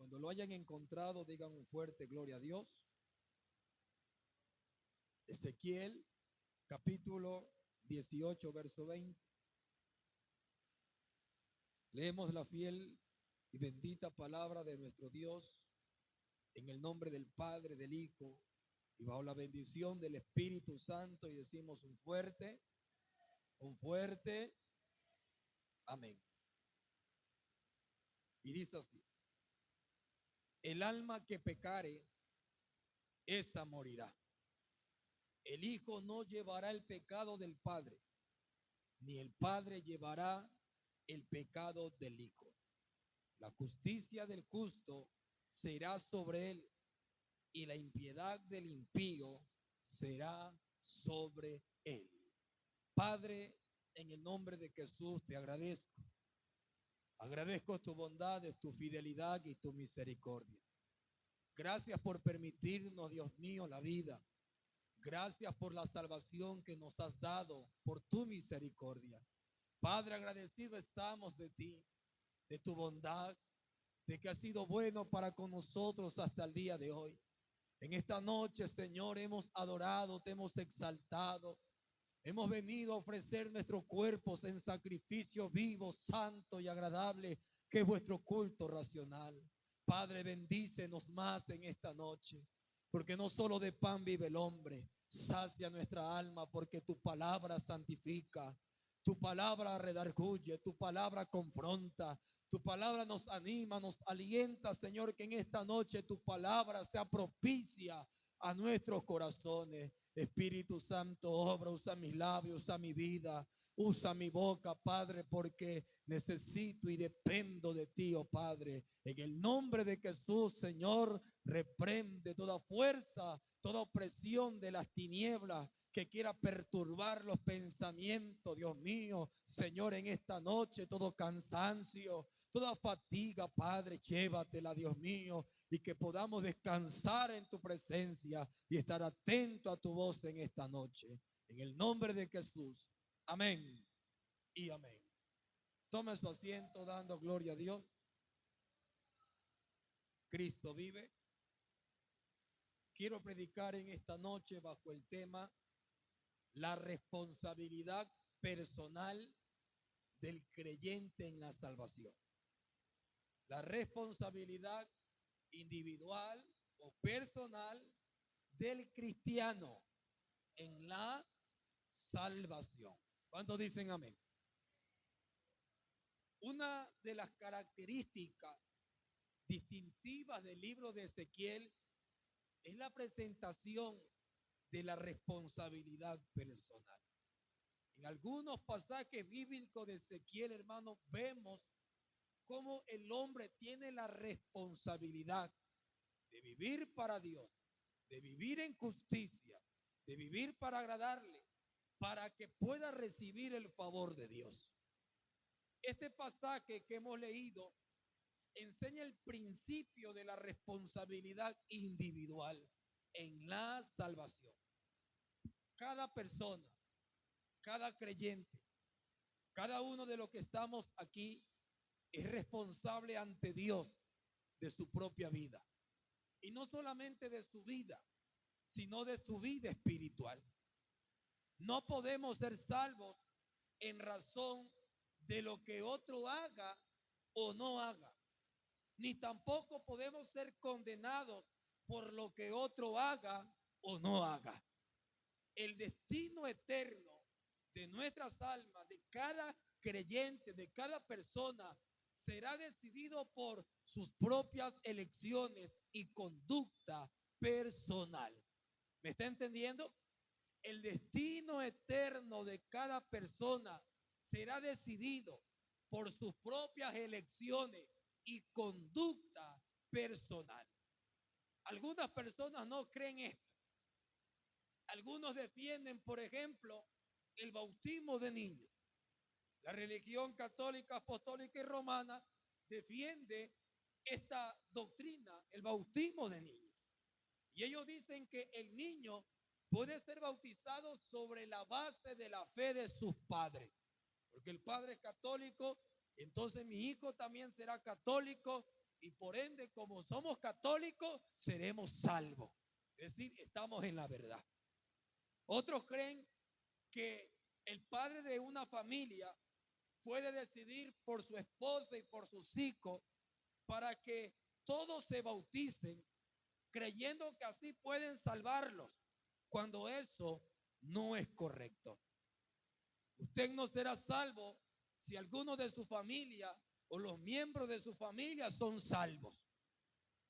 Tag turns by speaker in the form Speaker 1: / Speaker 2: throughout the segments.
Speaker 1: Cuando lo hayan encontrado, digan un fuerte gloria a Dios. Ezequiel, capítulo 18, verso 20. Leemos la fiel y bendita palabra de nuestro Dios en el nombre del Padre, del Hijo y bajo la bendición del Espíritu Santo, y decimos un fuerte amén. Y dice así: el alma que pecare, esa morirá. El Hijo no llevará el pecado del Padre, ni el Padre llevará el pecado del Hijo. La justicia del justo será sobre él, y la impiedad del impío será sobre él. Padre, en el nombre de Jesús te agradezco. Agradezco tu bondad, tu fidelidad y tu misericordia. Gracias por permitirnos, Dios mío, la vida. Gracias por la salvación que nos has dado, por tu misericordia. Padre, agradecido estamos de ti, de tu bondad, de que has sido bueno para con nosotros hasta el día de hoy. En esta noche, Señor, hemos adorado, te hemos exaltado. Hemos venido a ofrecer nuestros cuerpos en sacrificio vivo, santo y agradable, que es vuestro culto racional. Padre, bendícenos más en esta noche, porque no solo de pan vive el hombre. Sacia nuestra alma, porque tu palabra santifica, tu palabra redarguye, tu palabra confronta, tu palabra nos anima, nos alienta, Señor, que en esta noche tu palabra sea propicia a nuestros corazones. Espíritu Santo, obra, usa mis labios, usa mi vida, usa mi boca, Padre, porque necesito y dependo de ti, oh Padre. En el nombre de Jesús, Señor, reprende toda fuerza, toda opresión de las tinieblas que quiera perturbar los pensamientos, Dios mío. Señor, en esta noche todo cansancio, toda fatiga, Padre, llévatela, Dios mío, y que podamos descansar en tu presencia y estar atento a tu voz en esta noche. En el nombre de Jesús. Amén y amén. Tome su asiento dando gloria a Dios. Cristo vive. Quiero predicar en esta noche bajo el tema la responsabilidad personal del creyente en la salvación. La responsabilidad individual o personal del cristiano en la salvación. ¿Cuántos dicen amén? Una de las características distintivas del libro de Ezequiel es la presentación de la responsabilidad personal. En algunos pasajes bíblicos de Ezequiel, hermanos, vemos cómo el hombre tiene la responsabilidad de vivir para Dios, de vivir en justicia, de vivir para agradarle, para que pueda recibir el favor de Dios. Este pasaje que hemos leído enseña el principio de la responsabilidad individual en la salvación. Cada persona, cada creyente, cada uno de los que estamos aquí es responsable ante Dios de su propia vida. Y no solamente de su vida, sino de su vida espiritual. No podemos ser salvos en razón de lo que otro haga o no haga. Ni tampoco podemos ser condenados por lo que otro haga o no haga. El destino eterno de nuestras almas, de cada creyente, de cada persona, será decidido por sus propias elecciones y conducta personal. ¿Me está entendiendo? El destino eterno de cada persona será decidido por sus propias elecciones y conducta personal. Algunas personas no creen esto. Algunos defienden, por ejemplo, el bautismo de niños. La religión católica, apostólica y romana defiende esta doctrina, el bautismo de niños. Y ellos dicen que el niño puede ser bautizado sobre la base de la fe de sus padres. Porque el padre es católico, entonces mi hijo también será católico y por ende, como somos católicos, seremos salvos. Es decir, estamos en la verdad. Otros creen que el padre de una familia puede decidir por su esposa y por sus hijos para que todos se bauticen, creyendo que así pueden salvarlos, cuando eso no es correcto. Usted no será salvo si alguno de su familia o los miembros de su familia son salvos.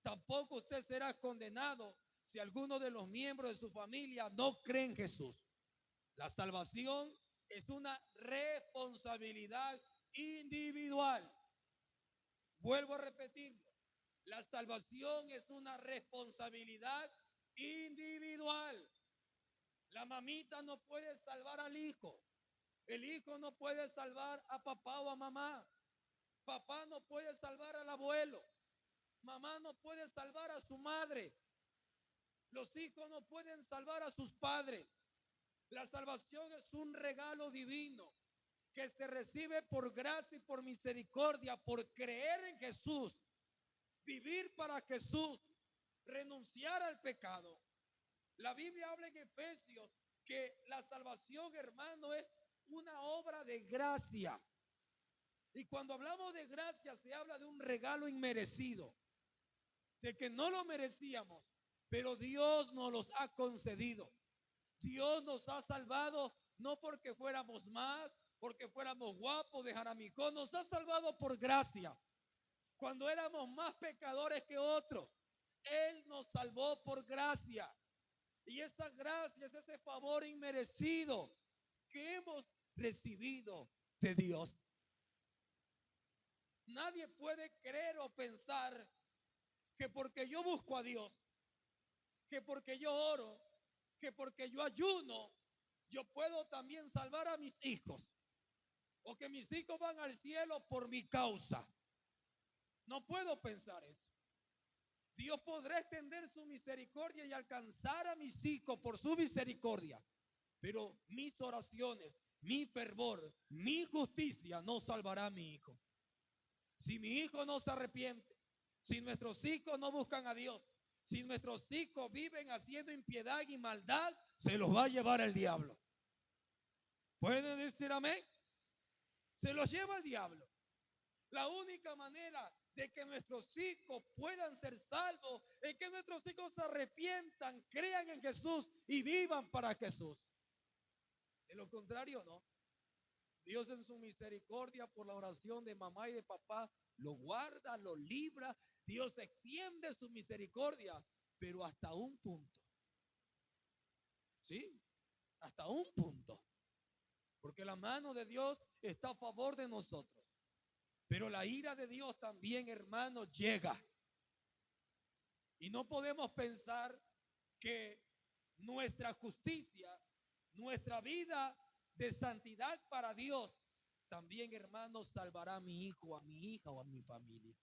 Speaker 1: Tampoco usted será condenado si alguno de los miembros de su familia no cree en Jesús. La salvación es una responsabilidad individual. Vuelvo a repetirlo. La salvación es una responsabilidad individual. La mamita no puede salvar al hijo. El hijo no puede salvar a papá o a mamá. Papá no puede salvar al abuelo. Mamá no puede salvar a su madre. Los hijos no pueden salvar a sus padres. La salvación es un regalo divino que se recibe por gracia y por misericordia, por creer en Jesús, vivir para Jesús, renunciar al pecado. La Biblia habla en Efesios que la salvación, hermano, es una obra de gracia. Y cuando hablamos de gracia, se habla de un regalo inmerecido, de que no lo merecíamos, pero Dios nos los ha concedido. Dios nos ha salvado no porque fuéramos más, porque fuéramos guapos de Jaramicón, nos ha salvado por gracia. Cuando éramos más pecadores que otros, Él nos salvó por gracia. Y esa gracia es ese favor inmerecido que hemos recibido de Dios. Nadie puede creer o pensar que porque yo busco a Dios, que porque yo oro, que porque yo ayuno, yo puedo también salvar a mis hijos, o que mis hijos van al cielo por mi causa. No puedo pensar eso. Dios podrá extender su misericordia y alcanzar a mis hijos por su misericordia, pero mis oraciones, mi fervor, mi justicia no salvará a mi hijo. Si mi hijo no se arrepiente, si nuestros hijos no buscan a Dios, si nuestros hijos viven haciendo impiedad y maldad, se los va a llevar el diablo. ¿Pueden decir amén? Se los lleva el diablo. La única manera de que nuestros hijos puedan ser salvos es que nuestros hijos se arrepientan, crean en Jesús y vivan para Jesús. De lo contrario, no. Dios en su misericordia por la oración de mamá y de papá lo guarda, lo libra. Dios extiende su misericordia, pero hasta un punto. ¿Sí? Hasta un punto. Porque la mano de Dios está a favor de nosotros. Pero la ira de Dios también, hermano, llega. Y no podemos pensar que nuestra justicia, nuestra vida de santidad para Dios, también, hermano, salvará a mi hijo, a mi hija o a mi familia.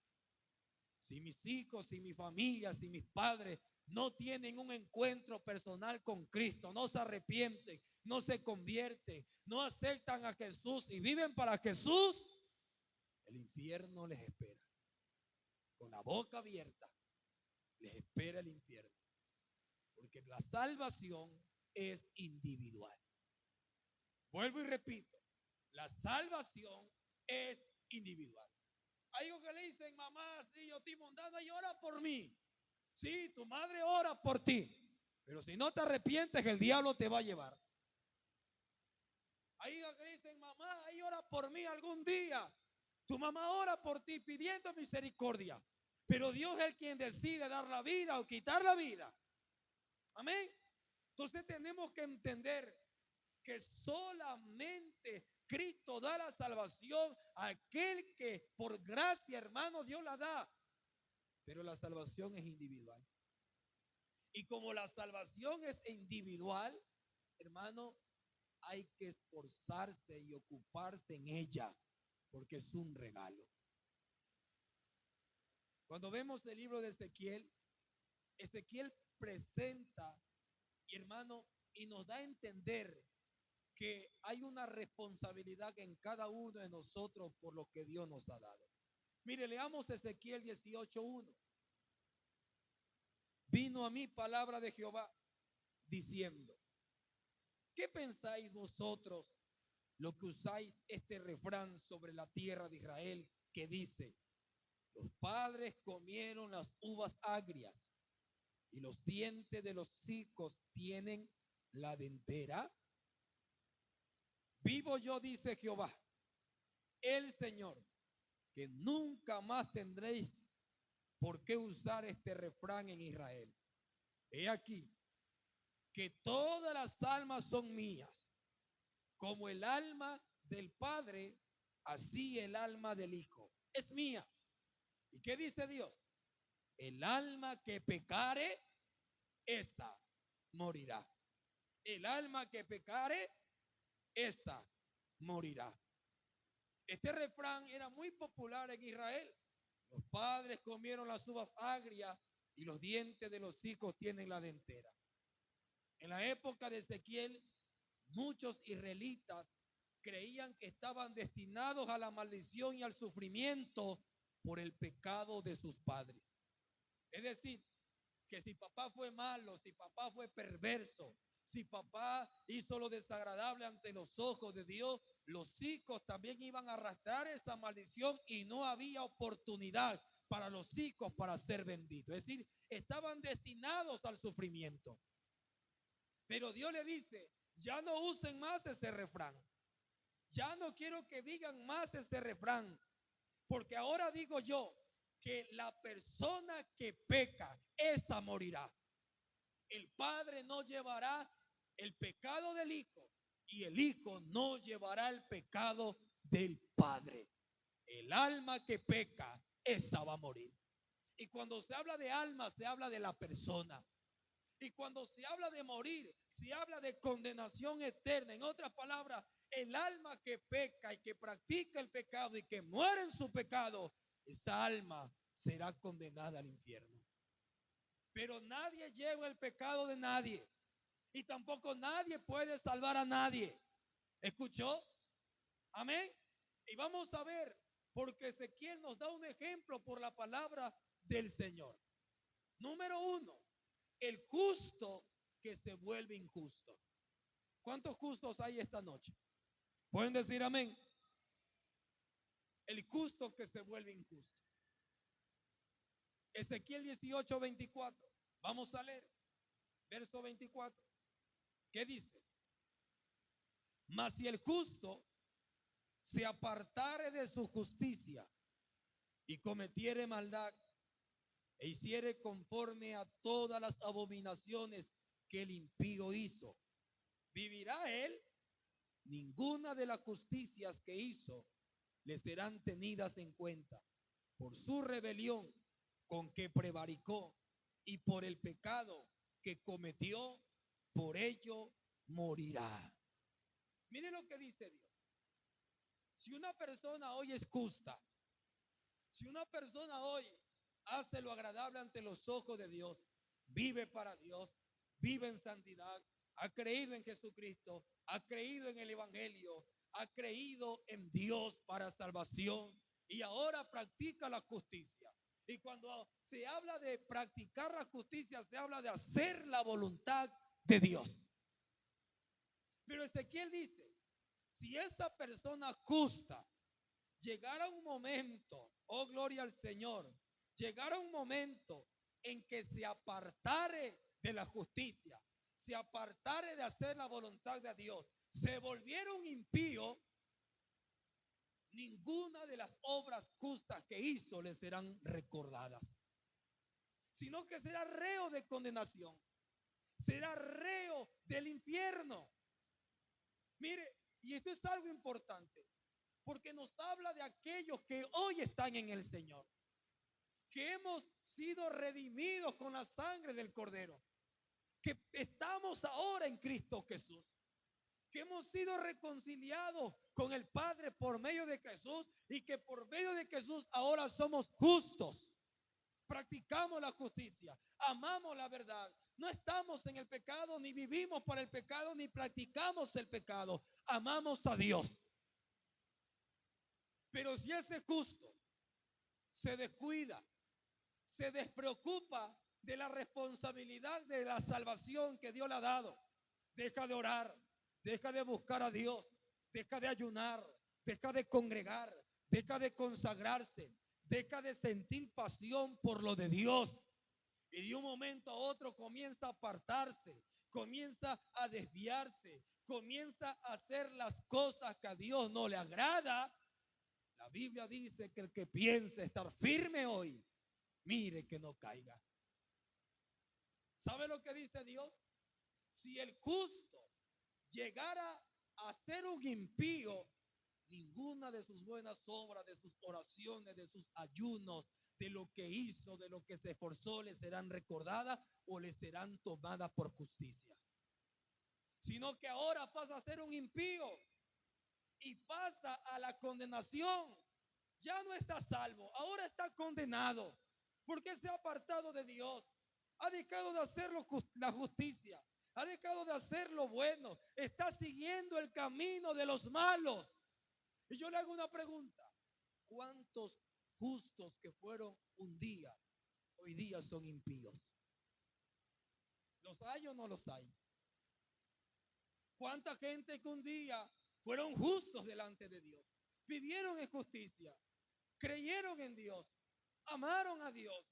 Speaker 1: Si mis hijos, si mi familia, si mis padres no tienen un encuentro personal con Cristo, no se arrepienten, no se convierten, no aceptan a Jesús y viven para Jesús, el infierno les espera. Con la boca abierta les espera el infierno. Porque la salvación es individual. Vuelvo y repito, la salvación es individual. Hay hijos que le dicen, mamá, sí, yo estoy mondada y ora por mí. Sí, tu madre ora por ti. Pero si no te arrepientes, el diablo te va a llevar. Hay hijos que le dicen, mamá, ahí ora por mí algún día. Tu mamá ora por ti pidiendo misericordia. Pero Dios es el quien decide dar la vida o quitar la vida. Amén. Entonces tenemos que entender que solamente Cristo da la salvación a aquel que por gracia, hermano, Dios la da. Pero la salvación es individual. Y como la salvación es individual, hermano, hay que esforzarse y ocuparse en ella, porque es un regalo. Cuando vemos el libro de Ezequiel, Ezequiel presenta, hermano, y nos da a entender que hay una responsabilidad en cada uno de nosotros por lo que Dios nos ha dado. Mire, leamos Ezequiel 18:1. Vino a mí palabra de Jehová diciendo: ¿qué pensáis vosotros lo que usáis este refrán sobre la tierra de Israel que dice: los padres comieron las uvas agrias y los dientes de los hijos tienen la dentera? Vivo yo, dice Jehová, el Señor, que nunca más tendréis por qué usar este refrán en Israel. He aquí que todas las almas son mías, como el alma del Padre, así el alma del Hijo es mía. ¿Y qué dice Dios? El alma que pecare, esa morirá. El alma que pecare, esa morirá. Este refrán era muy popular en Israel. Los padres comieron las uvas agrias y los dientes de los hijos tienen la dentera. En la época de Ezequiel, muchos israelitas creían que estaban destinados a la maldición y al sufrimiento por el pecado de sus padres. Es decir, que si papá fue malo, si papá fue perverso, si papá hizo lo desagradable ante los ojos de Dios, los hijos también iban a arrastrar esa maldición y no había oportunidad para los hijos para ser benditos. Es decir, estaban destinados al sufrimiento. Pero Dios le dice: ya no usen más ese refrán. Ya no quiero que digan más ese refrán. Porque ahora digo yo que la persona que peca, esa morirá. El padre no llevará el pecado del hijo y el hijo no llevará el pecado del padre. El alma que peca, esa va a morir. Y cuando se habla de alma, se habla de la persona. Y cuando se habla de morir, se habla de condenación eterna. En otras palabras, el alma que peca y que practica el pecado y que muere en su pecado, esa alma será condenada al infierno. Pero nadie lleva el pecado de nadie. Y tampoco nadie puede salvar a nadie. ¿Escuchó? Amén. Y vamos a ver, porque Ezequiel nos da un ejemplo por la palabra del Señor. Número 1, el justo que se vuelve injusto. ¿Cuántos justos hay esta noche? ¿Pueden decir amén? El justo que se vuelve injusto. Ezequiel 18:24. Vamos a leer. Verso 24. ¿Qué dice? Mas si el justo se apartare de su justicia y cometiere maldad e hiciere conforme a todas las abominaciones que el impío hizo, ¿vivirá él? Ninguna de las justicias que hizo le serán tenidas en cuenta. Por su rebelión con que prevaricó y por el pecado que cometió, por ello morirá. Mire lo que dice Dios. Si una persona hoy es justa, si una persona hoy hace lo agradable ante los ojos de Dios, vive para Dios, vive en santidad, ha creído en Jesucristo, ha creído en el Evangelio, ha creído en Dios para salvación y ahora practica la justicia. Y cuando se habla de practicar la justicia, se habla de hacer la voluntad de Dios. Pero Ezequiel dice: si esa persona justa llegara un momento, oh gloria al Señor, llegara un momento en que se apartare de la justicia, se apartare de hacer la voluntad de Dios, se volviera un impío, ninguna de las obras justas que hizo le serán recordadas, sino que será reo de condenación, será reo del infierno. Mire, y esto es algo importante, porque nos habla de aquellos que hoy están en el Señor, que hemos sido redimidos con la sangre del Cordero, que estamos ahora en Cristo Jesús, que hemos sido reconciliados con el Padre por medio de Jesús y que por medio de Jesús ahora somos justos. Practicamos la justicia, amamos la verdad, no estamos en el pecado, ni vivimos para el pecado, ni practicamos el pecado, amamos a Dios. Pero si ese justo se descuida, se despreocupa de la responsabilidad de la salvación que Dios le ha dado. Deja de orar, deja de buscar a Dios, deja de ayunar, deja de congregar, deja de consagrarse, deja de sentir pasión por lo de Dios. Y de un momento a otro comienza a apartarse, comienza a desviarse, comienza a hacer las cosas que a Dios no le agrada. La Biblia dice que el que piense estar firme hoy, mire que no caiga. ¿Sabe lo que dice Dios? Si el justo llegara a ser un impío, ninguna de sus buenas obras, de sus oraciones, de sus ayunos, de lo que hizo, de lo que se esforzó, le serán recordadas o le serán tomadas por justicia. Sino que ahora pasa a ser un impío y pasa a la condenación. Ya no está salvo, ahora está condenado porque se ha apartado de Dios. Ha dejado de hacer la justicia, ha dejado de hacer lo bueno, está siguiendo el camino de los malos. Y yo le hago una pregunta: ¿cuántos justos que fueron un día, hoy día son impíos? ¿Los hay o no los hay? ¿Cuánta gente que un día fueron justos delante de Dios, vivieron en justicia, creyeron en Dios, amaron a Dios,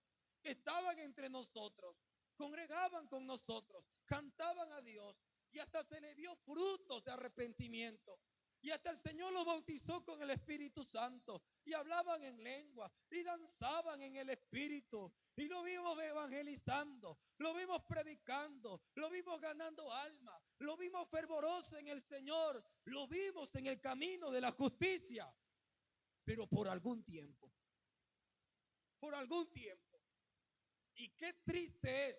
Speaker 1: estaban entre nosotros, congregaban con nosotros, cantaban a Dios y hasta se le dio frutos de arrepentimiento? Y hasta el Señor los bautizó con el Espíritu Santo y hablaban en lengua y danzaban en el Espíritu. Y lo vimos evangelizando, lo vimos predicando, lo vimos ganando alma, lo vimos fervoroso en el Señor, lo vimos en el camino de la justicia. Pero por algún tiempo. Y qué triste es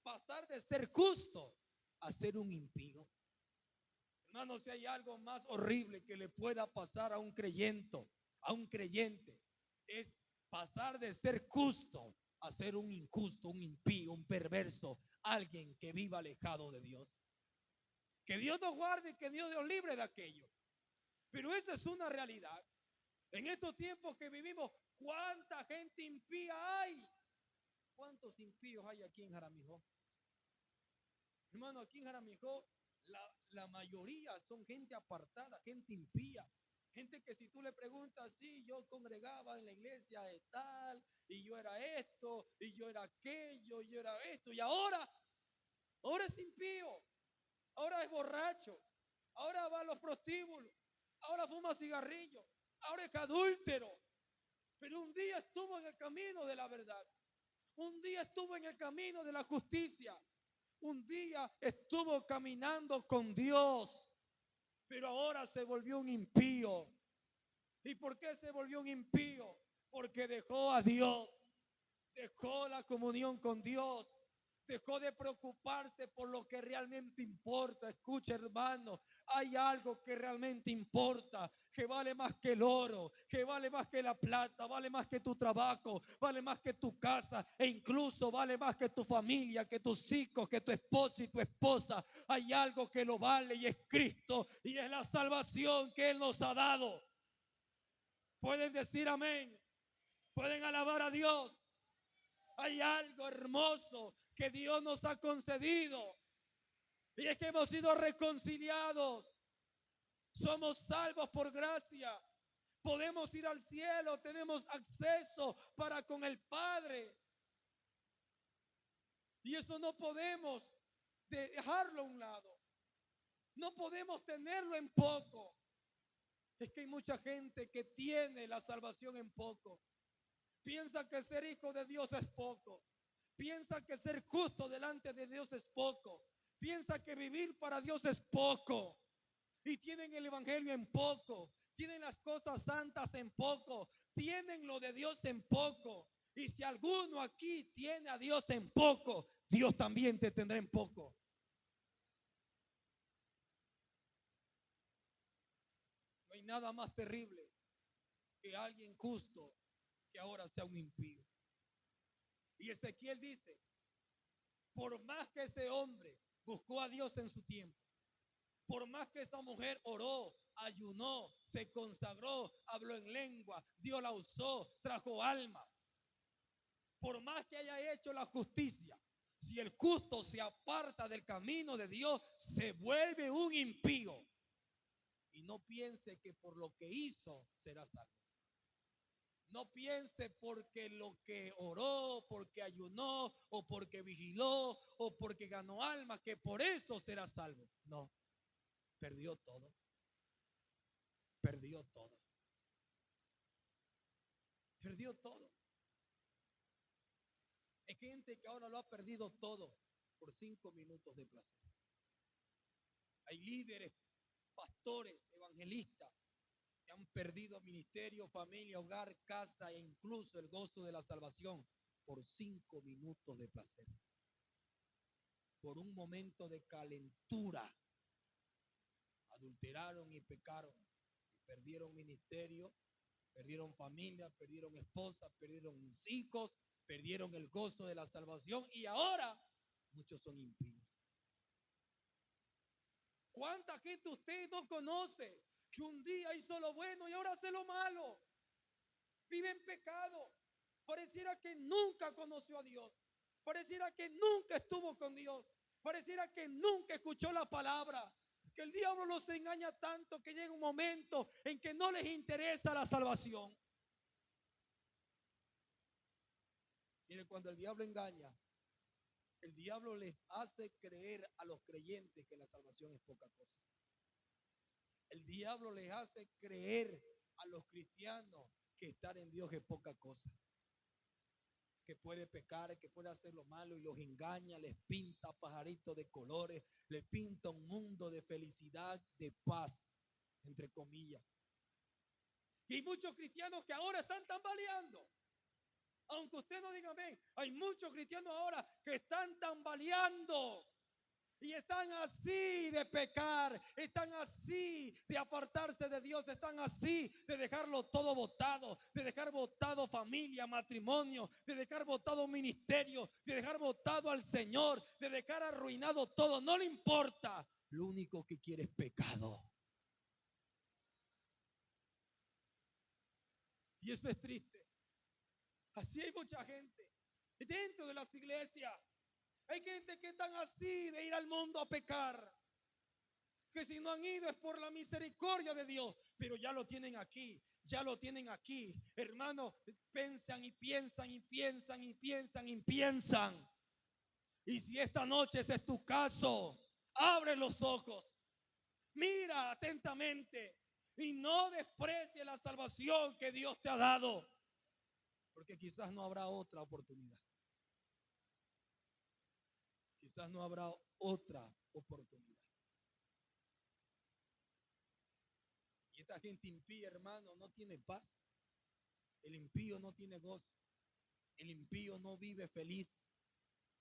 Speaker 1: pasar de ser justo a ser un impío. Hermano, si hay algo más horrible que le pueda pasar a un creyente, es pasar de ser justo a ser un injusto, un impío, un perverso, alguien que viva alejado de Dios. Que Dios nos guarde y que Dios nos libre de aquello. Pero esa es una realidad. En estos tiempos que vivimos, ¿cuánta gente impía hay? ¿Cuántos impíos hay aquí en Jaramijó? Hermano, aquí en Jaramijó la mayoría son gente apartada, gente impía. Gente que si tú le preguntas, sí, yo congregaba en la iglesia de tal, y yo era esto, y yo era aquello, y yo era esto, y ahora es impío, ahora es borracho, ahora va a los prostíbulos, ahora fuma cigarrillo, ahora es adúltero. Pero un día estuvo en el camino de la verdad, un día estuvo en el camino de la justicia, un día estuvo caminando con Dios, pero ahora se volvió un impío. ¿Y por qué se volvió un impío? Porque dejó a Dios, dejó la comunión con Dios, dejó de preocuparse por lo que realmente importa. Escucha, hermano, hay algo que realmente importa, que vale más que el oro, que vale más que la plata, vale más que tu trabajo, vale más que tu casa, e incluso vale más que tu familia, que tus hijos, que tu esposo y tu esposa. Hay algo que lo vale y es Cristo, y es la salvación que Él nos ha dado. Pueden decir amén, pueden alabar a Dios. Hay algo hermoso que Dios nos ha concedido, y es que hemos sido reconciliados. Somos salvos por gracia. Podemos ir al cielo, tenemos acceso para con el Padre. Y eso no podemos dejarlo a un lado. No podemos tenerlo en poco. Es que hay mucha gente que tiene la salvación en poco. Piensa que ser hijo de Dios es poco. Piensa que ser justo delante de Dios es poco. Piensa que vivir para Dios es poco. Y tienen el evangelio en poco. Tienen las cosas santas en poco. Tienen lo de Dios en poco. Y si alguno aquí tiene a Dios en poco, Dios también te tendrá en poco. No hay nada más terrible que alguien justo que ahora sea un impío. Y Ezequiel dice, por más que ese hombre buscó a Dios en su tiempo, por más que esa mujer oró, ayunó, se consagró, habló en lengua, Dios la usó, trajo alma. Por más que haya hecho la justicia, si el justo se aparta del camino de Dios, se vuelve un impío. Y no piense que por lo que hizo será salvo. No piense porque lo que oró, porque ayunó, o porque vigiló, o porque ganó alma, que por eso será salvo. No, perdió todo. Perdió todo. Perdió todo. Hay gente que ahora lo ha perdido todo por 5 minutos de placer. Hay líderes, pastores, evangelistas que han perdido ministerio, familia, hogar, casa e incluso el gozo de la salvación por 5 minutos de placer. Por un momento de calentura, adulteraron y pecaron y perdieron ministerio, perdieron familia, perdieron esposa, perdieron hijos, perdieron el gozo de la salvación y ahora muchos son impíos. ¿Cuánta gente usted no conoce que un día hizo lo bueno y ahora hace lo malo? Vive en pecado. Pareciera que nunca conoció a Dios. Pareciera que nunca estuvo con Dios. Pareciera que nunca escuchó la palabra. Que el diablo los engaña tanto que llega un momento en que no les interesa la salvación. Mire, cuando el diablo engaña, el diablo les hace creer a los creyentes que la salvación es poca cosa. El diablo les hace creer a los cristianos que estar en Dios es poca cosa. Que puede pecar, que puede hacer lo malo y los engaña, les pinta pajaritos de colores, les pinta un mundo de felicidad, de paz, entre comillas. Y hay muchos cristianos que ahora están tambaleando. Aunque usted no diga amén, hay muchos cristianos ahora que están tambaleando. Y están así de pecar, están así de apartarse de Dios, están así de dejarlo todo botado, de dejar botado familia, matrimonio, de dejar botado ministerio, de dejar botado al Señor, de dejar arruinado todo. No le importa, lo único que quiere es pecado. Y eso es triste. Así hay mucha gente dentro de las iglesias. Hay gente que están así de ir al mundo a pecar. Que si no han ido es por la misericordia de Dios, pero ya lo tienen aquí, ya lo tienen aquí. Hermano, piensan y piensan y piensan y piensan y piensan. Y si esta noche ese es tu caso, abre los ojos, mira atentamente y no desprecie la salvación que Dios te ha dado, porque quizás no habrá otra oportunidad. Quizás no habrá otra oportunidad. Y esta gente impía, hermano, no tiene paz. El impío no tiene gozo. El impío no vive feliz.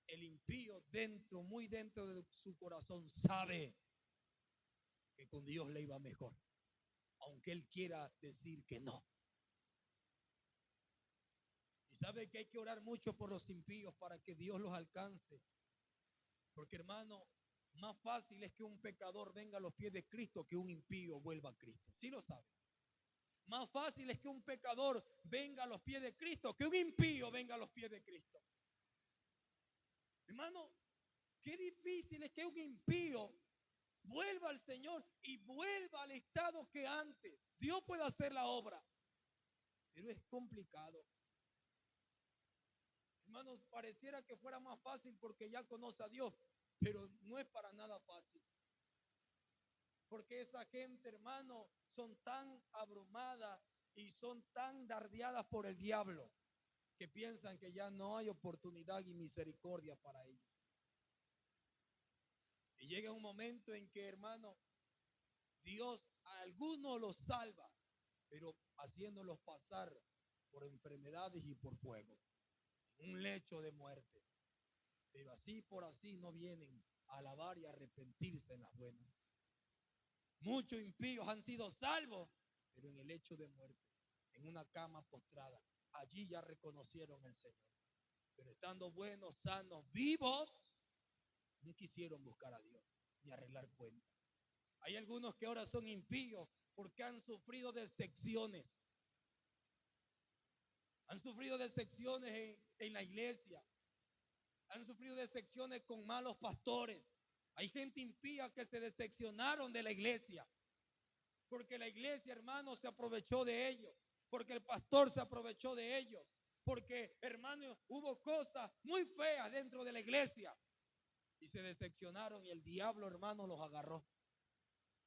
Speaker 1: El impío dentro, muy dentro de su corazón, sabe que con Dios le iba mejor, aunque él quiera decir que no. Y sabe que hay que orar mucho por los impíos para que Dios los alcance. Porque, hermano, más fácil es que un pecador venga a los pies de Cristo que un impío vuelva a Cristo. ¿Sí lo sabe? Más fácil es que un pecador venga a los pies de Cristo que un impío venga a los pies de Cristo. Hermano, qué difícil es que un impío vuelva al Señor y vuelva al estado que antes. Dios puede hacer la obra, pero es complicado. Hermanos, pareciera que fuera más fácil porque ya conoce a Dios, pero no es para nada fácil. Porque esa gente, hermano, son tan abrumadas y son tan dardeadas por el diablo que piensan que ya no hay oportunidad y misericordia para ellos. Y llega un momento en que, hermano, Dios a algunos los salva, pero haciéndolos pasar por enfermedades y por fuego, en un lecho de muerte. Pero así por así no vienen a alabar y a arrepentirse en las buenas. Muchos impíos han sido salvos, pero en el lecho de muerte, en una cama postrada. Allí ya reconocieron al Señor. Pero estando buenos, sanos, vivos, no quisieron buscar a Dios ni arreglar cuentas. Hay algunos que ahora son impíos, porque han sufrido decepciones. Han sufrido decepciones en la iglesia. Han sufrido decepciones con malos pastores. Hay gente impía que se decepcionaron de la iglesia. Porque la iglesia, hermano, se aprovechó de ellos. Porque el pastor se aprovechó de ellos. Porque, hermano, hubo cosas muy feas dentro de la iglesia. Y se decepcionaron y el diablo, hermano, los agarró.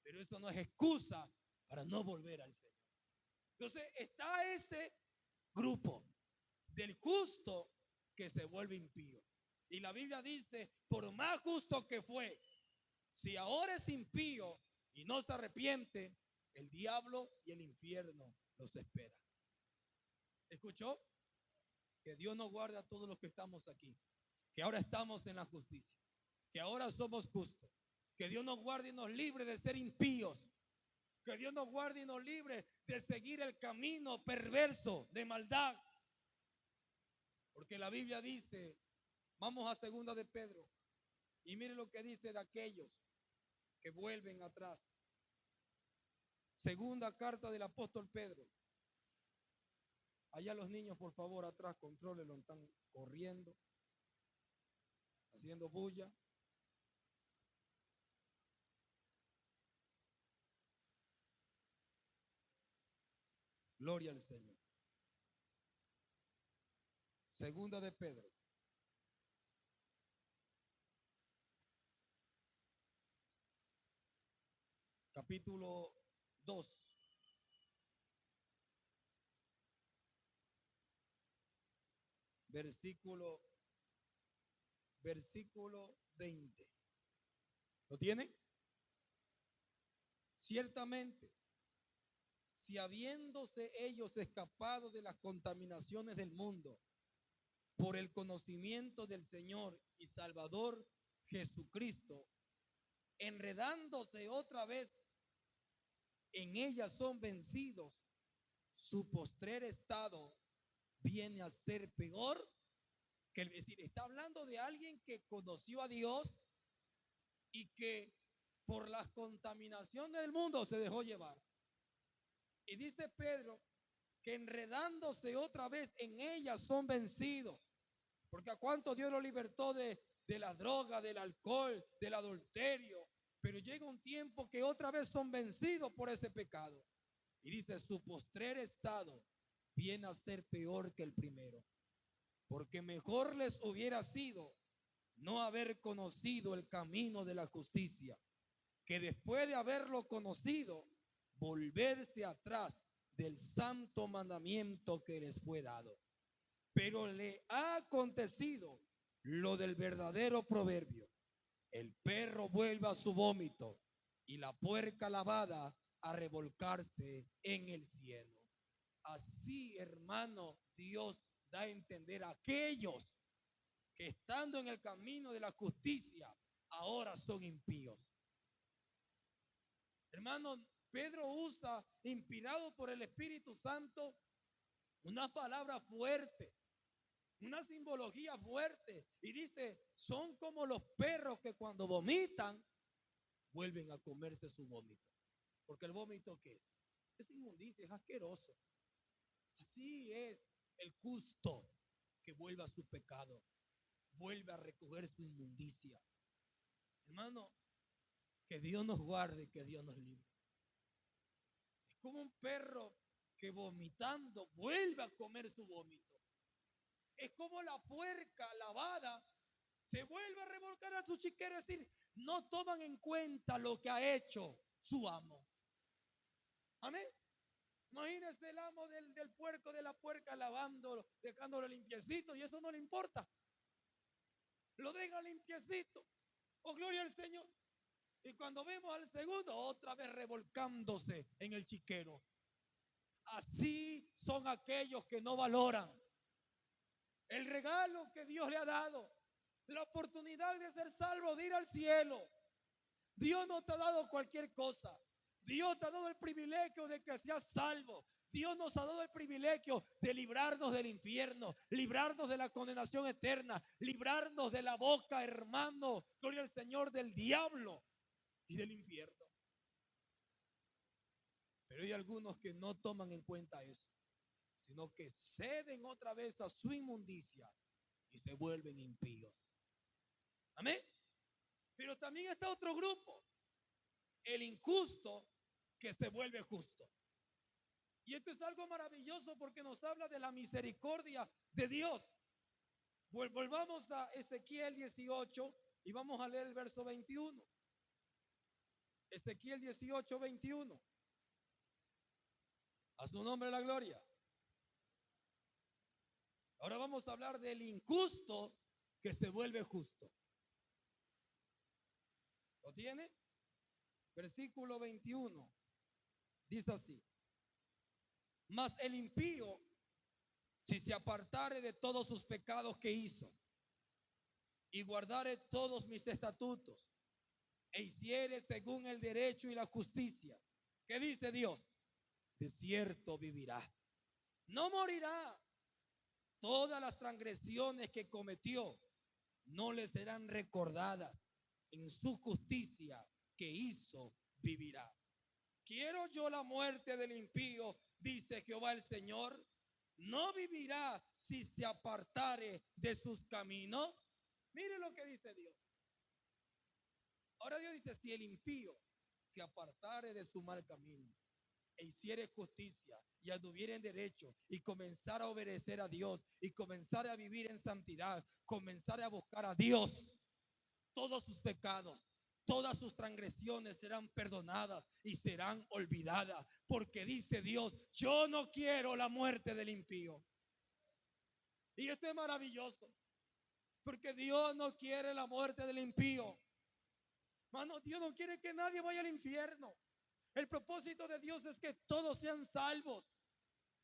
Speaker 1: Pero eso no es excusa para no volver al Señor. Entonces está ese grupo del justo que se vuelve impío. Y la Biblia dice, por más justo que fue, si ahora es impío y no se arrepiente, el diablo y el infierno los espera. ¿Escuchó? Que Dios nos guarde a todos los que estamos aquí. Que ahora estamos en la justicia. Que ahora somos justos. Que Dios nos guarde y nos libre de ser impíos. Que Dios nos guarde y nos libre de seguir el camino perverso de maldad. Porque la Biblia dice, vamos a segunda de Pedro, y mire lo que dice de aquellos que vuelven atrás. Segunda carta del apóstol Pedro. Allá los niños, por favor, atrás, contrólenlo, están corriendo, haciendo bulla. Gloria al Señor. Segunda de Pedro. Capítulo 2. Versículo 20. ¿Lo tienen? Ciertamente, si habiéndose ellos escapado de las contaminaciones del mundo por el conocimiento del Señor y Salvador Jesucristo, enredándose otra vez en ellas son vencidos, su postrer estado viene a ser peor que el decir. Está hablando de alguien que conoció a Dios y que por las contaminaciones del mundo se dejó llevar. Y dice Pedro que enredándose otra vez en ellas son vencidos. Porque a cuánto Dios lo libertó de la droga, del alcohol, del adulterio. Pero llega un tiempo que otra vez son vencidos por ese pecado. Y dice, su postrer estado viene a ser peor que el primero. Porque mejor les hubiera sido no haber conocido el camino de la justicia, que después de haberlo conocido, volverse atrás del santo mandamiento que les fue dado. Pero le ha acontecido lo del verdadero proverbio: el perro vuelve a su vómito y la puerca lavada a revolcarse en el cielo. Así, hermano, Dios da a entender a aquellos que estando en el camino de la justicia ahora son impíos. Hermano, Pedro usa, inspirado por el Espíritu Santo, una palabra fuerte, una simbología fuerte, y dice, son como los perros que cuando vomitan vuelven a comerse su vómito. Porque el vómito, ¿qué es? Es inmundicia, es asqueroso. Así es el justo que vuelve a su pecado, vuelve a recoger su inmundicia. Hermano, que Dios nos guarde, que Dios nos libre. Es como un perro que vomitando vuelve a comer su vómito. Es como la puerca lavada se vuelve a revolcar a su chiquero, es decir, no toman en cuenta lo que ha hecho su amo. Amén. Imagínese el amo del puerco, de la puerca, lavándolo, dejándolo limpiecito, y eso no le importa. Lo deja limpiecito. Oh, gloria al Señor. Y cuando vemos al segundo, otra vez revolcándose en el chiquero. Así son aquellos que no valoran el regalo que Dios le ha dado, la oportunidad de ser salvo, de ir al cielo. Dios no te ha dado cualquier cosa. Dios te ha dado el privilegio de que seas salvo. Dios nos ha dado el privilegio de librarnos del infierno, librarnos de la condenación eterna, librarnos de la boca, hermano, gloria al Señor, del diablo y del infierno. Pero hay algunos que no toman en cuenta eso, sino que ceden otra vez a su inmundicia y se vuelven impíos. Amén. Pero también está otro grupo, el injusto que se vuelve justo. Y esto es algo maravilloso porque nos habla de la misericordia de Dios. Volvamos a Ezequiel 18 y vamos a leer el verso 21. Ezequiel 18, 21. A su nombre la gloria. Ahora vamos a hablar del injusto que se vuelve justo. ¿Lo tiene? Versículo 21. Dice así: mas el impío, si se apartare de todos sus pecados que hizo, y guardare todos mis estatutos, e hiciere según el derecho y la justicia, ¿qué dice Dios? De cierto vivirá, no morirá. Todas las transgresiones que cometió no le serán recordadas. En su justicia que hizo vivirá. Quiero yo la muerte del impío, dice Jehová el Señor. No vivirá si se apartare de sus caminos. Mire lo que dice Dios. Ahora Dios dice, si el impío se apartare de su mal camino e hiciere justicia y anduviere en derecho y comenzar a obedecer a Dios y comenzar a vivir en santidad, comenzar a buscar a Dios, todos sus pecados, todas sus transgresiones serán perdonadas y serán olvidadas, porque dice Dios, yo no quiero la muerte del impío. Y esto es maravilloso, porque Dios no quiere la muerte del impío. Mano, Dios no quiere que nadie vaya al infierno. El propósito de Dios es que todos sean salvos.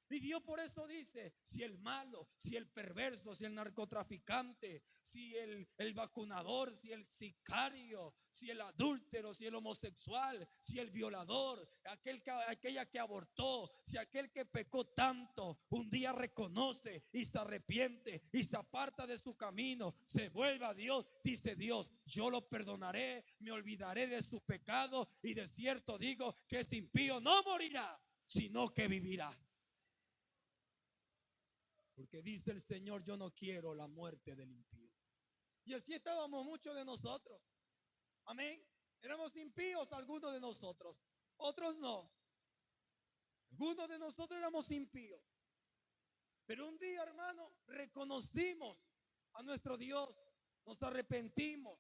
Speaker 1: Y Dios por eso dice, si el malo, si el perverso, si el narcotraficante, si el vacunador, si el sicario, si el adúltero, si el homosexual, si el violador, aquella que abortó, si aquel que pecó tanto, un día reconoce y se arrepiente y se aparta de su camino, se vuelve a Dios, dice Dios, yo lo perdonaré, me olvidaré de sus pecados y de cierto digo que ese impío no morirá, sino que vivirá. Porque dice el Señor, yo no quiero la muerte del impío. Y así estábamos muchos de nosotros. Amén. Éramos impíos algunos de nosotros. Otros no. Algunos de nosotros éramos impíos. Pero un día, hermano, reconocimos a nuestro Dios. Nos arrepentimos.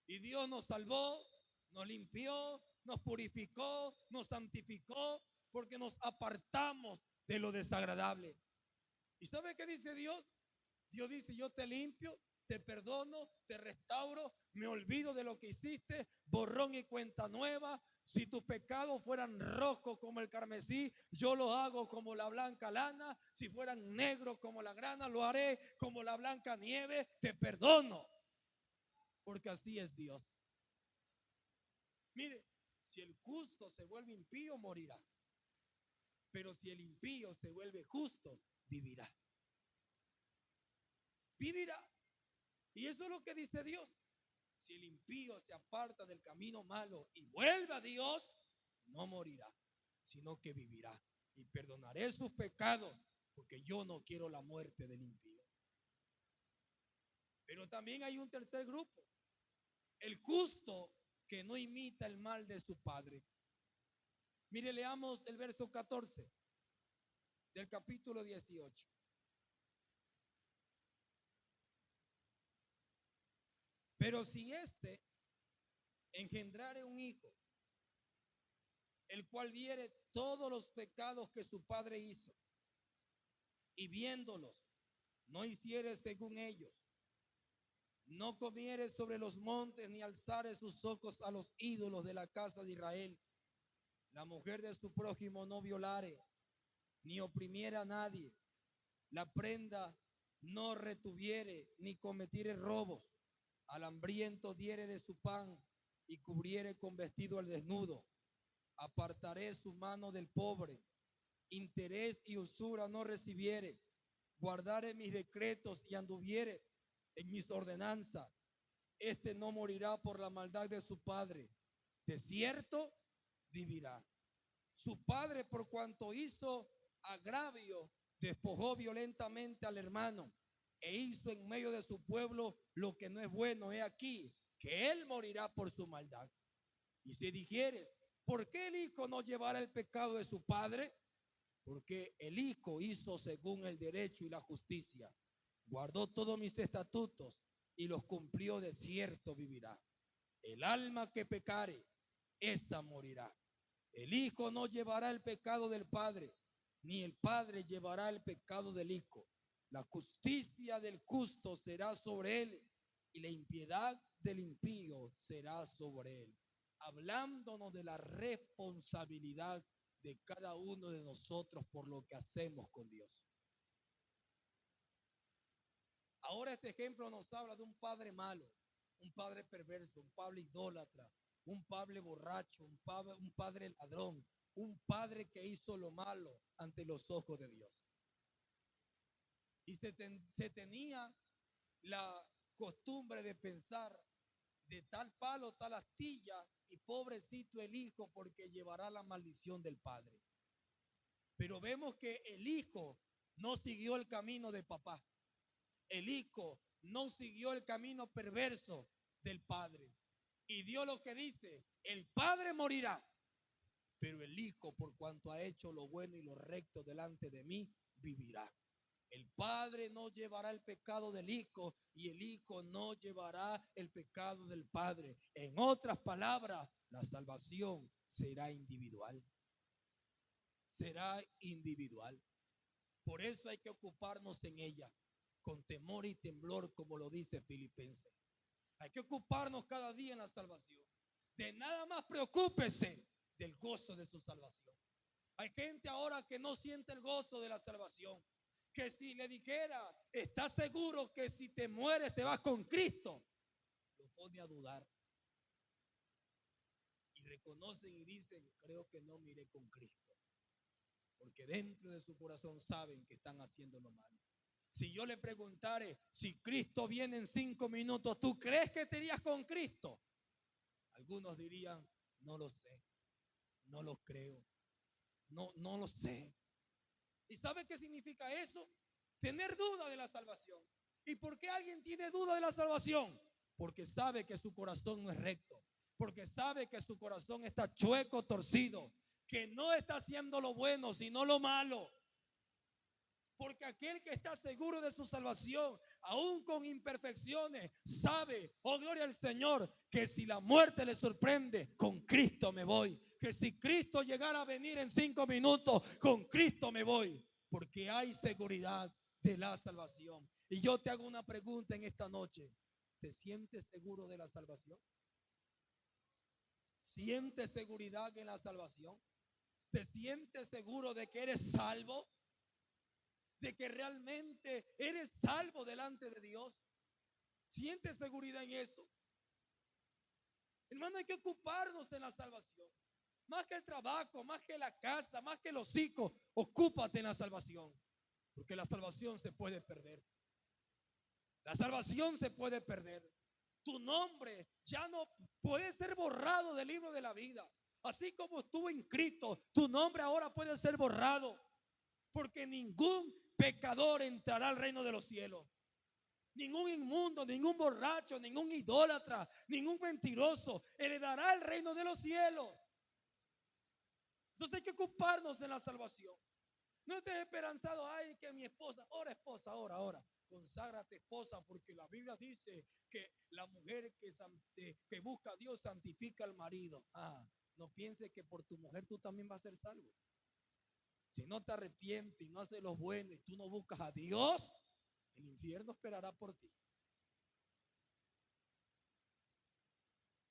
Speaker 1: Y Dios nos salvó, nos limpió, nos purificó, nos santificó. Porque nos apartamos de lo desagradable. ¿Y sabe qué dice Dios? Dios dice, yo te limpio, te perdono, te restauro, me olvido de lo que hiciste, borrón y cuenta nueva. Si tus pecados fueran rojos como el carmesí, yo lo hago como la blanca lana. Si fueran negros como la grana, lo haré como la blanca nieve. Te perdono, porque así es Dios. Mire, si el justo se vuelve impío, morirá. Pero si el impío se vuelve justo, vivirá. Vivirá. Y eso es lo que dice Dios. Si el impío se aparta del camino malo y vuelve a Dios, no morirá, sino que vivirá. Y perdonaré sus pecados, porque yo no quiero la muerte del impío. Pero también hay un tercer grupo, el justo que no imita el mal de su padre. Mire, leamos el verso 14 del capítulo 18. Pero si éste engendrare un hijo, el cual viere todos los pecados que su padre hizo, y viéndolos, no hiciere según ellos, no comiere sobre los montes, ni alzare sus ojos a los ídolos de la casa de Israel, la mujer de su prójimo no violare, ni oprimiera a nadie, la prenda no retuviere, ni cometiere robos, al hambriento diere de su pan, y cubriere con vestido al desnudo, apartaré su mano del pobre, interés y usura no recibiere, guardare mis decretos y anduviere en mis ordenanzas, este no morirá por la maldad de su padre, de cierto vivirá. Su padre, por cuanto hizo agravio, despojó violentamente al hermano e hizo en medio de su pueblo lo que no es bueno. He aquí que él morirá por su maldad. Y si dijeres, ¿por qué el hijo no llevará el pecado de su padre? Porque el hijo hizo según el derecho y la justicia, guardó todos mis estatutos y los cumplió, de cierto vivirá. El alma que pecare, esa morirá. El hijo no llevará el pecado del padre, ni el padre llevará el pecado del hijo. La justicia del justo será sobre él, y la impiedad del impío será sobre él. Hablándonos de la responsabilidad de cada uno de nosotros por lo que hacemos con Dios. Ahora este ejemplo nos habla de un padre malo, un padre perverso, un padre idólatra, un padre borracho, un padre ladrón, un padre que hizo lo malo ante los ojos de Dios. Y se tenía la costumbre de pensar, de tal palo, tal astilla, y pobrecito el hijo porque llevará la maldición del padre. Pero vemos que el hijo no siguió el camino de papá. El hijo no siguió el camino perverso del padre. Y Dios lo que dice, el padre morirá, pero el hijo, por cuanto ha hecho lo bueno y lo recto delante de mí, vivirá. El padre no llevará el pecado del hijo y el hijo no llevará el pecado del padre. En otras palabras, la salvación será individual. Será individual. Por eso hay que ocuparnos en ella, con temor y temblor, como lo dice Filipenses. Hay que ocuparnos cada día en la salvación. De nada más preocúpese del gozo de su salvación. Hay gente ahora que no siente el gozo de la salvación. Que si le dijera, ¿estás seguro que si te mueres te vas con Cristo? Lo pone a dudar. Y reconocen y dicen, creo que no me iré con Cristo. Porque dentro de su corazón saben que están haciendo lo malo. Si yo le preguntare, si Cristo viene en 5 minutos, ¿tú crees que te irías con Cristo? Algunos dirían, no lo sé, no lo creo, no lo sé. ¿Y sabe qué significa eso? Tener duda de la salvación. ¿Y por qué alguien tiene duda de la salvación? Porque sabe que su corazón no es recto, porque sabe que su corazón está chueco, torcido, que no está haciendo lo bueno, sino lo malo. Porque aquel que está seguro de su salvación, aún con imperfecciones, sabe, oh gloria al Señor, que si la muerte le sorprende, con Cristo me voy. Que si Cristo llegara a venir en 5 minutos, con Cristo me voy. Porque hay seguridad de la salvación. Y yo te hago una pregunta en esta noche. ¿Te sientes seguro de la salvación? ¿Sientes seguridad en la salvación? ¿Te sientes seguro de que eres salvo? ¿De que realmente eres salvo delante de Dios? ¿Sientes seguridad en eso? Hermano, hay que ocuparnos en la salvación. Más que el trabajo, más que la casa, más que los hijos, ocúpate en la salvación. Porque la salvación se puede perder. La salvación se puede perder. Tu nombre ya no puede ser borrado del libro de la vida. Así como estuvo inscrito, tu nombre ahora puede ser borrado. Porque ningún pecador entrará al reino de los cielos. Ningún inmundo, ningún borracho, ningún idólatra, ningún mentiroso heredará el reino de los cielos. Entonces hay que ocuparnos en la salvación. No estés esperanzado, ay, que mi esposa, ahora. Conságrate esposa, porque la Biblia dice que la mujer que busca a Dios santifica al marido. No pienses que por tu mujer tú también vas a ser salvo. Si no te arrepientes y no haces lo bueno y tú no buscas a Dios, el infierno esperará por ti.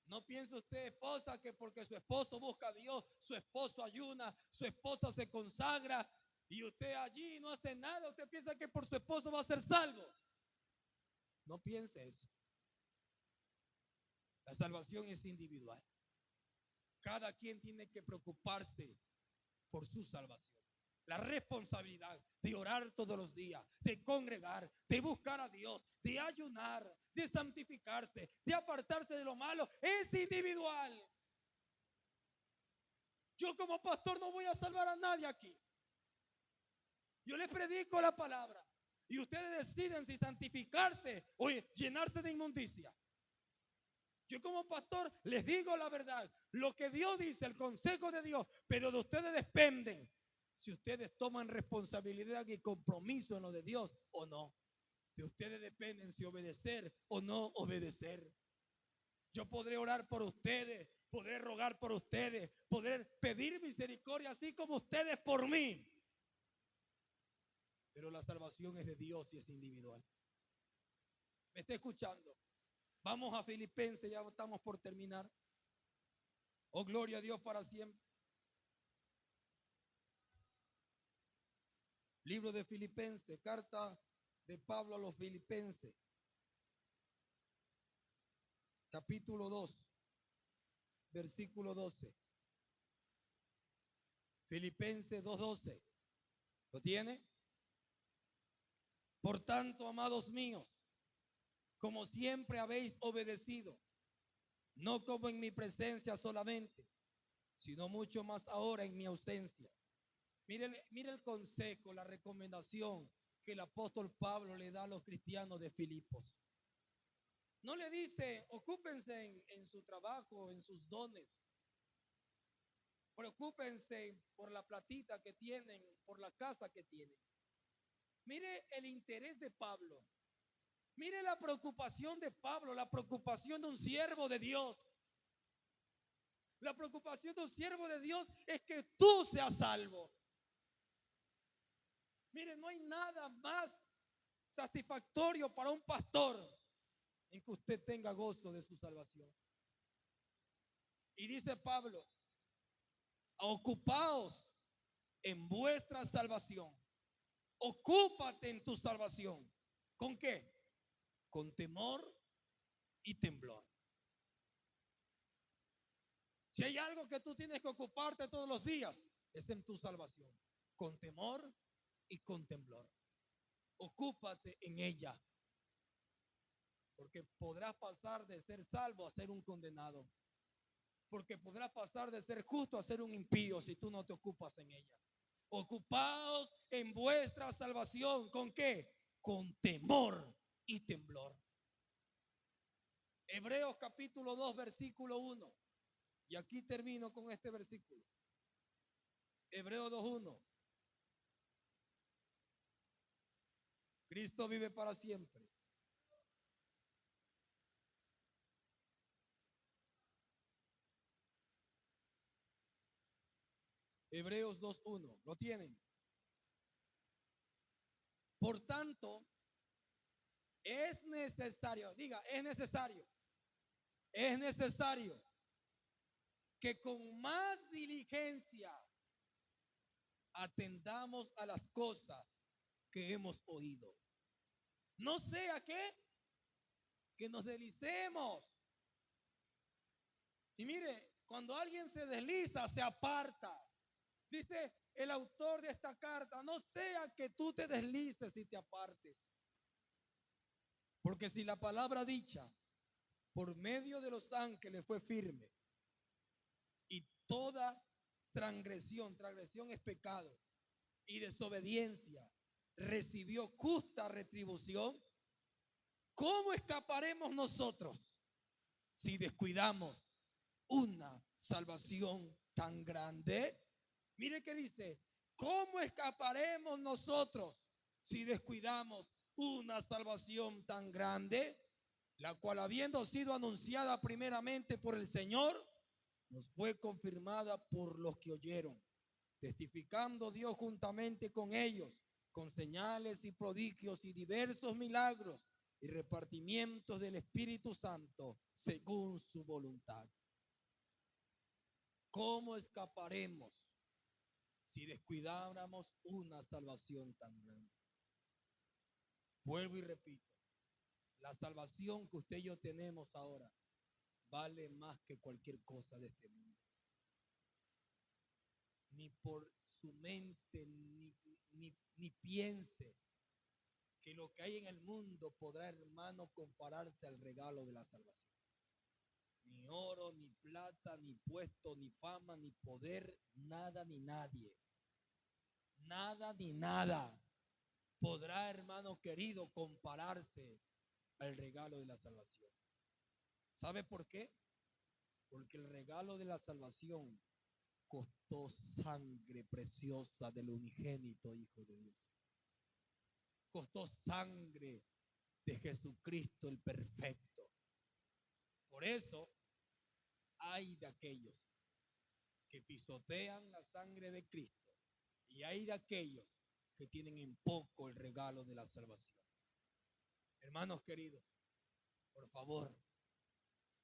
Speaker 1: No piense usted, esposa, que porque su esposo busca a Dios, su esposo ayuna, su esposa se consagra y usted allí no hace nada, usted piensa que por su esposo va a ser salvo. No piense eso. La salvación es individual. Cada quien tiene que preocuparse por su salvación. La responsabilidad de orar todos los días, de congregar, de buscar a Dios, de ayunar, de santificarse, de apartarse de lo malo, es individual. Yo como pastor no voy a salvar a nadie aquí. Yo les predico la palabra y ustedes deciden si santificarse o llenarse de inmundicia. Yo como pastor les digo la verdad, lo que Dios dice, el consejo de Dios, pero de ustedes dependen si ustedes toman responsabilidad y compromiso en lo de Dios o no. De ustedes dependen si obedecer o no obedecer. Yo podré orar por ustedes, podré rogar por ustedes, podré pedir misericordia así como ustedes por mí. Pero la salvación es de Dios y es individual. ¿Me está escuchando? Vamos a Filipenses, ya estamos por terminar. Oh, gloria a Dios para siempre. Libro de Filipenses, carta de Pablo a los Filipenses, capítulo 2, versículo 12. Filipenses 2:12. ¿Lo tiene? Por tanto, amados míos, como siempre habéis obedecido, no como en mi presencia solamente, sino mucho más ahora en mi ausencia. Mire el consejo, la recomendación que el apóstol Pablo le da a los cristianos de Filipos. No le dice, ocúpense en su trabajo, en sus dones. Preocúpense por la platita que tienen, por la casa que tienen. Mire el interés de Pablo. Mire la preocupación de Pablo, la preocupación de un siervo de Dios. La preocupación de un siervo de Dios es que tú seas salvo. Mire, no hay nada más satisfactorio para un pastor en que usted tenga gozo de su salvación. Y dice Pablo, ocupaos en vuestra salvación. Ocúpate en tu salvación. ¿Con qué? Con temor y temblor. Si hay algo que tú tienes que ocuparte todos los días, es en tu salvación. Con temor y con temblor. Ocúpate en ella. Porque podrás pasar de ser salvo a ser un condenado. Porque podrás pasar de ser justo a ser un impío si tú no te ocupas en ella. Ocupaos en vuestra salvación. ¿Con qué? Con temor y temblor. Hebreos capítulo 2, versículo 1. Y aquí termino con este versículo. Hebreos 2:1. Cristo vive para siempre. Hebreos 2:1. ¿Lo tienen? Por tanto, es necesario, diga, es necesario que con más diligencia atendamos a las cosas que hemos oído. No sea que nos deslicemos. Y mire, cuando alguien se desliza, se aparta. Dice el autor de esta carta, no sea que tú te deslices y te apartes. Porque si la palabra dicha por medio de los ángeles fue firme y toda transgresión es pecado y desobediencia recibió justa retribución, ¿cómo escaparemos nosotros si descuidamos una salvación tan grande? Mire que dice, ¿cómo escaparemos nosotros si descuidamos una salvación tan grande? La cual, habiendo sido anunciada primeramente por el Señor, nos fue confirmada por los que oyeron, testificando Dios juntamente con ellos, con señales y prodigios y diversos milagros y repartimientos del Espíritu Santo según su voluntad. ¿Cómo escaparemos si descuidáramos una salvación tan grande? Vuelvo y repito, la salvación que usted y yo tenemos ahora vale más que cualquier cosa de este mundo. Ni por su mente, ni piense que lo que hay en el mundo podrá, hermano, compararse al regalo de la salvación. ni oro, ni plata, ni puesto, ni fama, ni poder, nada ni nadie. Nada ni nada podrá, hermano querido, compararse al regalo de la salvación. ¿Sabe por qué? Porque el regalo de la salvación costó sangre preciosa del unigénito Hijo de Dios. Costó sangre de Jesucristo el perfecto. Por eso hay de aquellos que pisotean la sangre de Cristo y hay de aquellos que tienen en poco el regalo de la salvación. Hermanos queridos, por favor,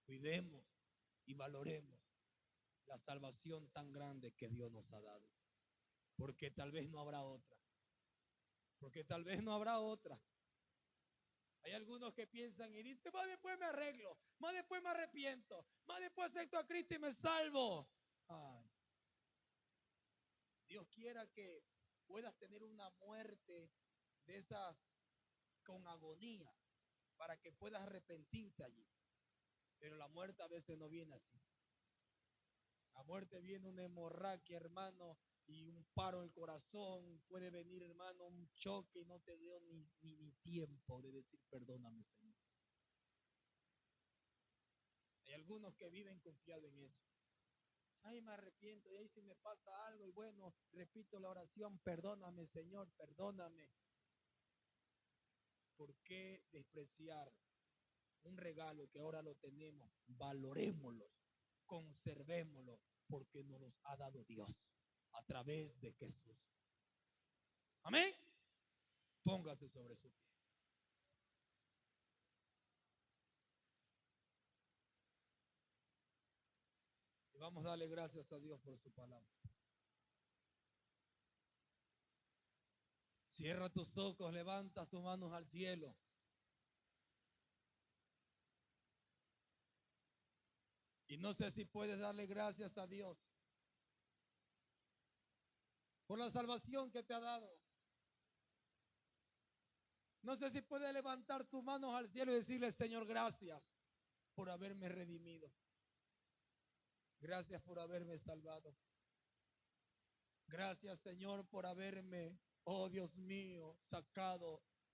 Speaker 1: cuidemos y valoremos la salvación tan grande que Dios nos ha dado. Porque tal vez no habrá otra. Porque tal vez no habrá otra. Hay algunos que piensan y dicen, más después me arreglo, más después me arrepiento, más después acepto a Cristo y me salvo. Ay, Dios quiera que puedas tener una muerte de esas con agonía para que puedas arrepentirte allí. Pero la muerte a veces no viene así. La muerte viene una hemorragia, hermano, y un paro en el corazón. Puede venir, hermano, un choque y no te dio ni tiempo de decir perdóname, Señor. Hay algunos que viven confiados en eso. Ay, me arrepiento, y ahí si me pasa algo, y bueno, repito la oración, perdóname, Señor, perdóname. ¿Por qué despreciar un regalo que ahora lo tenemos? Valorémoslo, conservémoslo, porque nos los ha dado Dios a través de Jesús. Amén. Póngase sobre su pie. Y vamos a darle gracias a Dios por su palabra. Cierra tus ojos, levanta tus manos al cielo. Y no sé si puedes darle gracias a Dios por la salvación que te ha dado. No sé si puedes levantar tus manos al cielo y decirle, Señor, gracias por haberme redimido. Gracias por haberme salvado. Gracias, Señor, por haberme, oh Dios mío, sacado